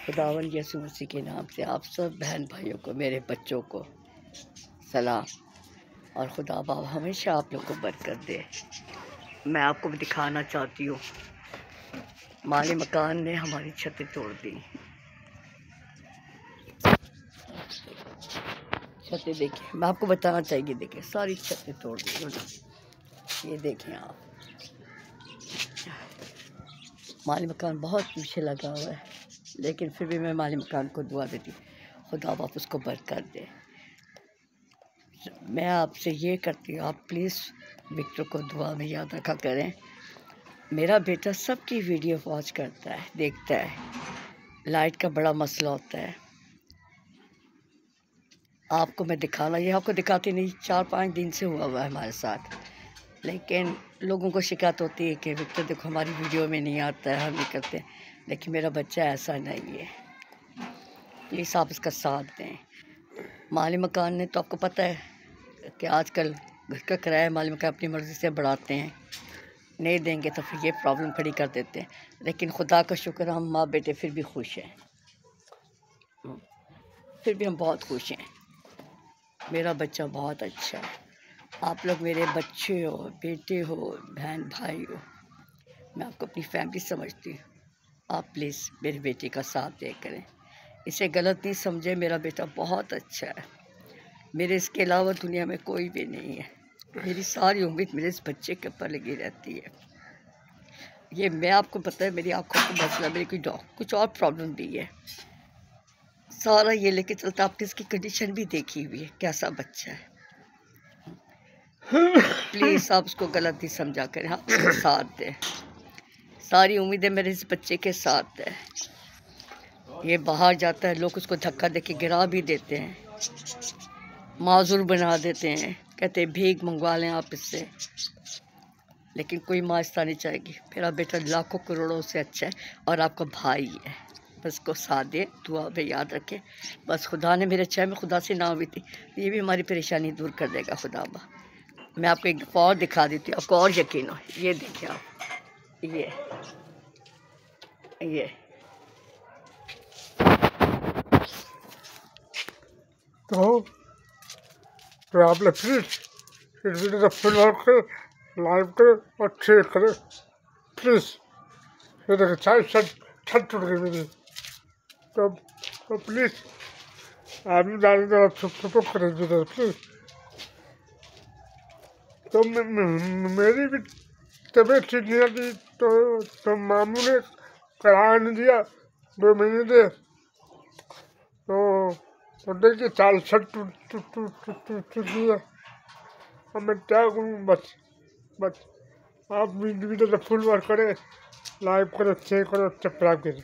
खुदावंद यीशु मसीह के नाम से आप सब बहन भाइयों को, मेरे बच्चों को सलाम। और खुदा बाप हमेशा आप लोग को बरकत दे। मैं आपको भी दिखाना चाहती हूँ, माली मकान ने हमारी छतें तोड़ दी। छतें देखिए, मैं आपको बताना चाहिए, देखिए सारी छतें तोड़ दी। ये देखें आप, माली मकान बहुत पीछे लगा हुआ है, लेकिन फिर भी मैं माली मकान को दुआ देती, खुदा बाप उसको बरकत दे। मैं आपसे ये करती हूँ, आप प्लीज़ विक्टर को दुआ में याद रखा करें। मेरा बेटा सबकी वीडियो वॉच करता है, देखता है। लाइट का बड़ा मसला होता है। आपको मैं दिखाना, ये आपको दिखाती नहीं, 4-5 दिन से हुआ है हमारे साथ। लेकिन लोगों को शिकायत होती है कि विक्टर देखो हमारी वीडियो में नहीं आता है, हम नहीं करते। लेकिन मेरा बच्चा ऐसा नहीं है। प्लीज़ आप इसका साथ दें। माली मकान ने तो आपको पता है कि आजकल घर का किराया माली मकान अपनी मर्ज़ी से बढ़ाते हैं, नहीं देंगे तो फिर ये प्रॉब्लम खड़ी कर देते हैं। लेकिन खुदा का शुक्र, हम माँ बेटे फिर भी खुश हैं, फिर भी हम बहुत खुश हैं। मेरा बच्चा बहुत अच्छा है। आप लोग मेरे बच्चे हो, बेटे हो, बहन भाई हो, मैं आपको अपनी फैमिली समझती हूँ। आप प्लीज़ मेरे बेटे का साथ दे करें, इसे गलत नहीं समझे। मेरा बेटा बहुत अच्छा है, मेरे इसके अलावा दुनिया में कोई भी नहीं है। मेरी सारी उम्मीद मेरे इस बच्चे के ऊपर लगी रहती है। ये मैं आपको पता है, मेरी आँखों का मसला, मेरी कुछ और प्रॉब्लम भी है, सारा ये लेके चलता। आपने इसकी कंडीशन भी देखी हुई है, कैसा बच्चा है। प्लीज़ आप उसको गलत नहीं समझा करें, आप उसका साथ दें। सारी उम्मीदें मेरे इस बच्चे के साथ है। ये बाहर जाता है, लोग उसको धक्का दे के गिरा भी देते हैं, माजूर बना देते हैं, कहते हैं भीख मंगवा लें आप इससे। लेकिन कोई माँ इस तरह नहीं चाहेगी। मेरा बेटा लाखों करोड़ों से अच्छा है और आपका भाई है। बस को साथ दे, दुआ में याद रखें। बस खुदा ने मेरे चाहे में खुदा से ना हुई थी, ये भी हमारी परेशानी दूर कर देगा खुदा बा। मैं आपको एक दफ़ा और दिखा देती हूँ, आपको और यकीन हो। ये देखिए आप, ये तो आप लोग प्लीज़ इस वीडियो को फुल वॉच करें, लाइक करें और शेयर करें प्लीज़। ये देखिए छत टूट गई मेरी, तो प्लीज़ आप भी ज़्यादा सपोर्ट करें वीडियो प्लीज़। तो मेरी भी तबीयत ठीक नहीं आती, तो मामू ने किराया नहीं दिया 2 महीने से। तो देखिए छत टूट गई है। अब मैं क्या करूँ? बस आप वीडियो को फुल वॉच करें, लाइक करें, शेयर करें, सब्सक्राइब करें।